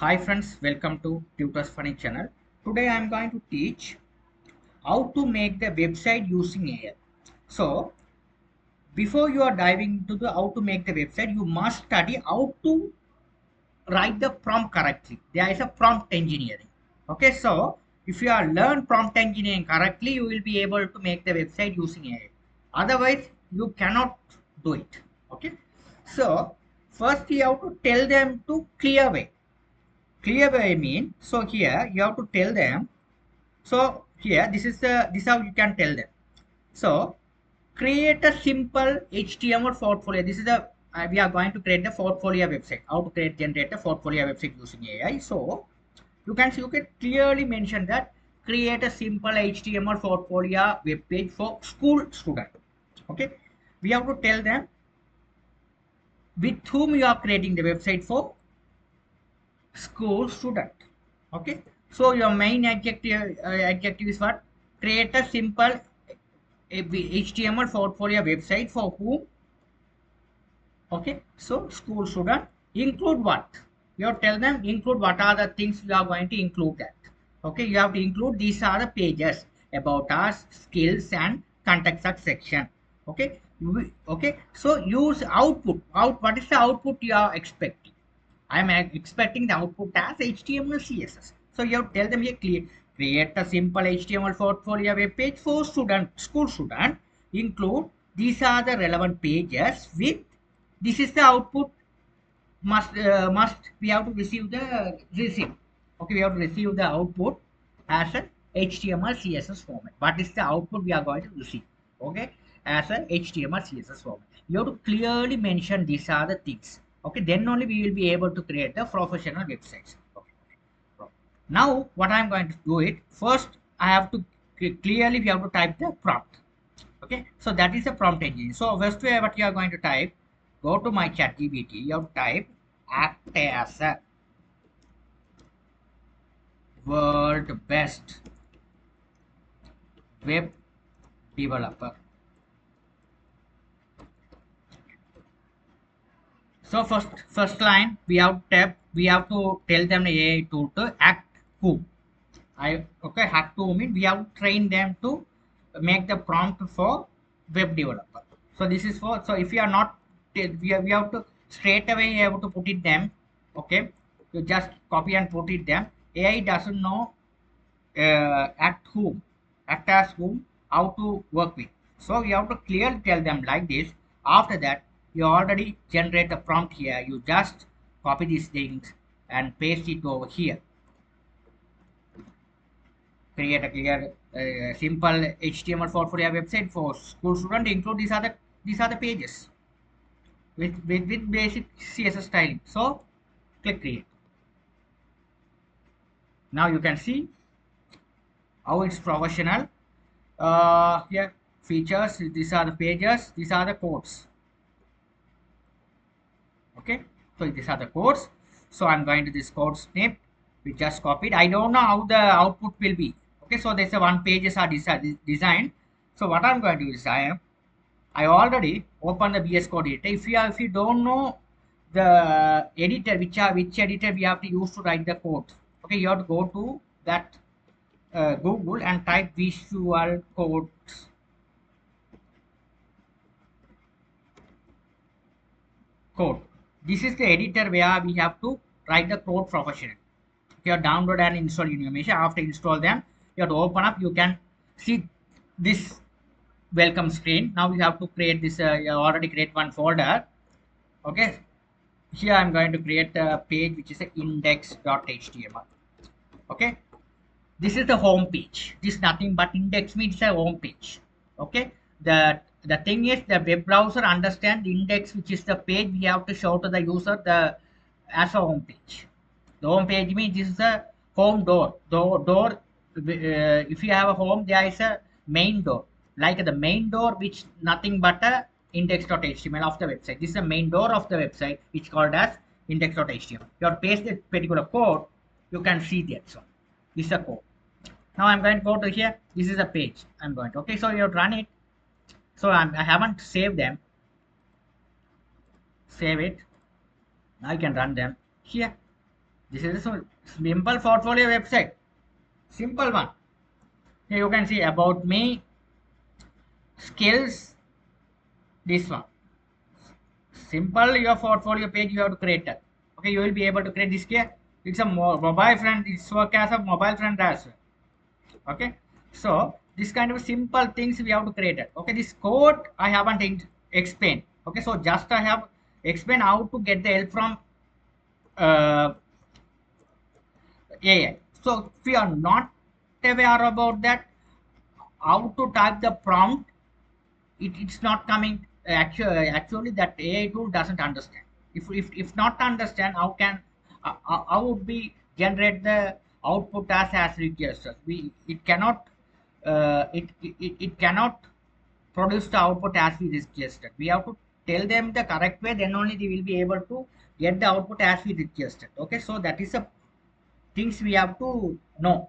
Hi friends, welcome to TutusFunny channel. Today I am going to teach how to make the website using AI. So before you are diving into the how to make the website, you must study how to write the prompt correctly. There is a prompt engineering. Okay, so if you are learn prompt engineering correctly, you will be able to make the website using AI. Otherwise, you cannot do it. Okay, so first you have to tell them to clear way. Clear by mean, so here you have to tell them. So here this is how you can tell them. So create a simple HTML portfolio. This is the we are going to create the portfolio website. How to generate a portfolio website using AI. So you can clearly mention that create a simple HTML portfolio web page for school student. Okay, we have to tell them with whom you are creating the website for school student. Okay, so your main adjective is what? Create a simple HTML portfolio website for whom? Okay, so school student. Include what? You have to tell them include what are the things you are going to include that. Okay, you have to include these are the pages about us, skills and contact us section. Okay, okay, so use output. What is the output you are expecting? I'm expecting the output as HTML CSS. So you have to tell them here clear, create a simple HTML portfolio web page for school student. Include these are the relevant pages with this is the output must we have to receive the receive. Okay, we have to receive the output as an HTML CSS format. What is the output we are going to receive? Okay, as a HTML CSS format. You have to clearly mention these are the things. Okay, then only we will be able to create the professional websites. Okay. Now what I am going to do it first. I have to clearly we have to type the prompt. Okay, so that is a prompt engine. So first way what you are going to type, go to my chat GPT, you have to type act as a world best web developer. So first line we have to tell them the AI tool to act who. Okay, hack to mean we have to train them to make the prompt for web developer. So this is for, so if you are not we have to straight away you have to put it them. Okay, you just copy and put it them. AI doesn't know act as whom, how to work with. So you have to clearly tell them like this. After that, you already generate a prompt here. You just copy these things and paste it over here. Create a clear, simple HTML for your website for school student. Include these are the pages with basic CSS styling. So click create. Now you can see how it's professional. Yeah, features. These are the pages. These are the codes. Okay, so these are the codes. So I'm going to this code snip. We just copied. I don't know how the output will be. Okay, so there's a one pages are designed. So what I'm going to do is I already opened the VS Code editor. If you don't know the editor, which editor we have to use to write the code, okay, you have to go to that Google and type Visual Codes code. This is the editor where we have to write the code professionally. You have download and install information. After install them, you have to open up. You can see this welcome screen. Now you have to create this. You already create one folder. Okay. Here I'm going to create a page which is a index.html. Okay. This is the home page. This is nothing but index means a home page. Okay, the thing is the web browser understand the index, which is the page we have to show to the user the as a home page. The home page means this is a home door. If you have a home, there is a main door, like the main door which nothing but a index.html of the website. This is the main door of the website which called as index.html. You have paste that particular code, you can see that. So this is a code. Now I'm going to go to here. This is a page. I'm going to, okay, so you run it. So I haven't saved them. Save it. Now I can run them here. This is a simple portfolio website. Simple one. Here you can see about me, skills, this one. Simple your portfolio page you have to create it. Okay, you will be able to create this here. It's a mobile friend, it's work as a mobile friend as well. Okay, so this kind of simple things we have to create it. Okay, this code I haven't explained. Okay, so just I have explained how to get the help from uh, AI. So if we are not aware about that, how to type the prompt, it's not coming. Actually, that AI tool doesn't understand. If not understand, how can how would we generate the output as requested? We it cannot it cannot produce the output as we requested. We have to tell them the correct way, then only they will be able to get the output as we requested. Okay, so that is the things we have to know.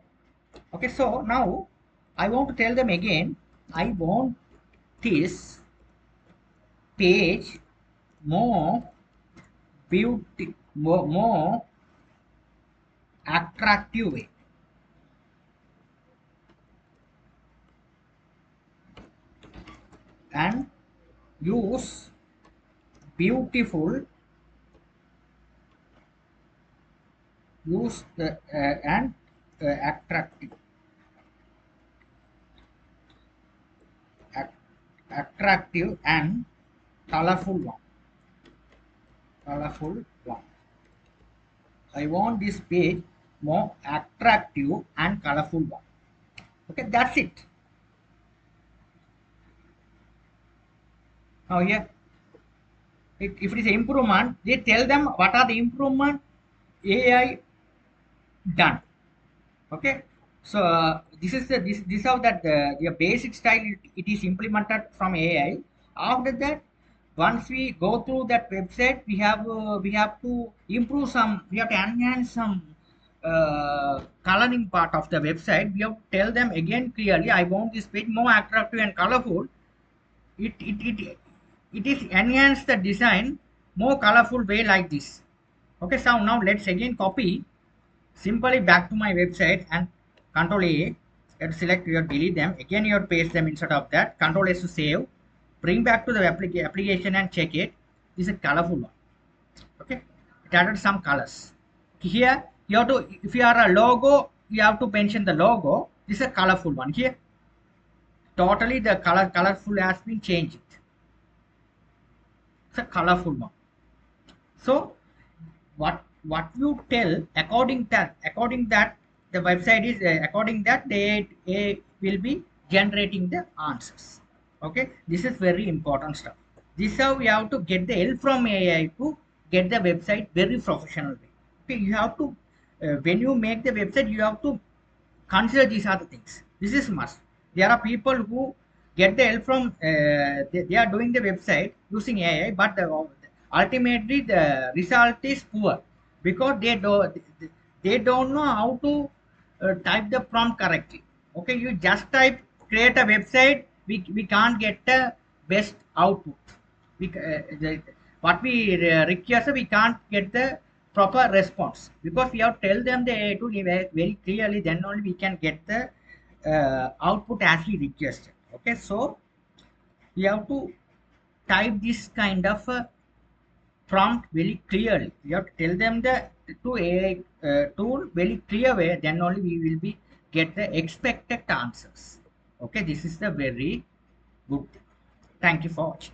Okay, so now I want to tell them again. I want this page more beauty, more attractive way, and use beautiful, use the and attractive, at, attractive and colorful one. Colorful one. I want this page more attractive and colorful one. Okay, that's it. Now here, if it is improvement, they tell them what are the improvement AI done. Okay, so this is this how that the basic style it is implemented from AI. After that, once we go through that website, we have to improve some, we have to enhance some coloring part of the website. We have to tell them again clearly, I want this page more attractive and colorful. It is enhance the design more colorful way like this. Okay, so now let's again copy simply back to my website and control A and select your delete them. Again you paste them instead of that. Control S to save. Bring back to the application and check it. This is a colorful one. Okay. It added some colors. Here you have to, if you are a logo, you have to mention the logo. This is a colorful one. Here totally the colorful has been changed. It's a colorful one. So what you tell according that the website is according that they will be generating the answers. Okay, this is very important stuff. This is how we have to get the help from AI to get the website very professional way. Okay, you have to when you make the website, you have to consider these are the things. This is must. There are people who get the help from they are doing the website using AI, but ultimately the result is poor because they don't know how to type the prompt correctly. Okay, you just type create a website, we can't get the best output. What we request, we can't get the proper response because we have to tell them the AI tool very clearly, then only we can get the output as we requested. Okay, so we have to type this kind of prompt very clearly. You have to tell them the to AI tool very clear way, then only we will be get the expected answers. Okay, this is the very good thing. Thank you for watching.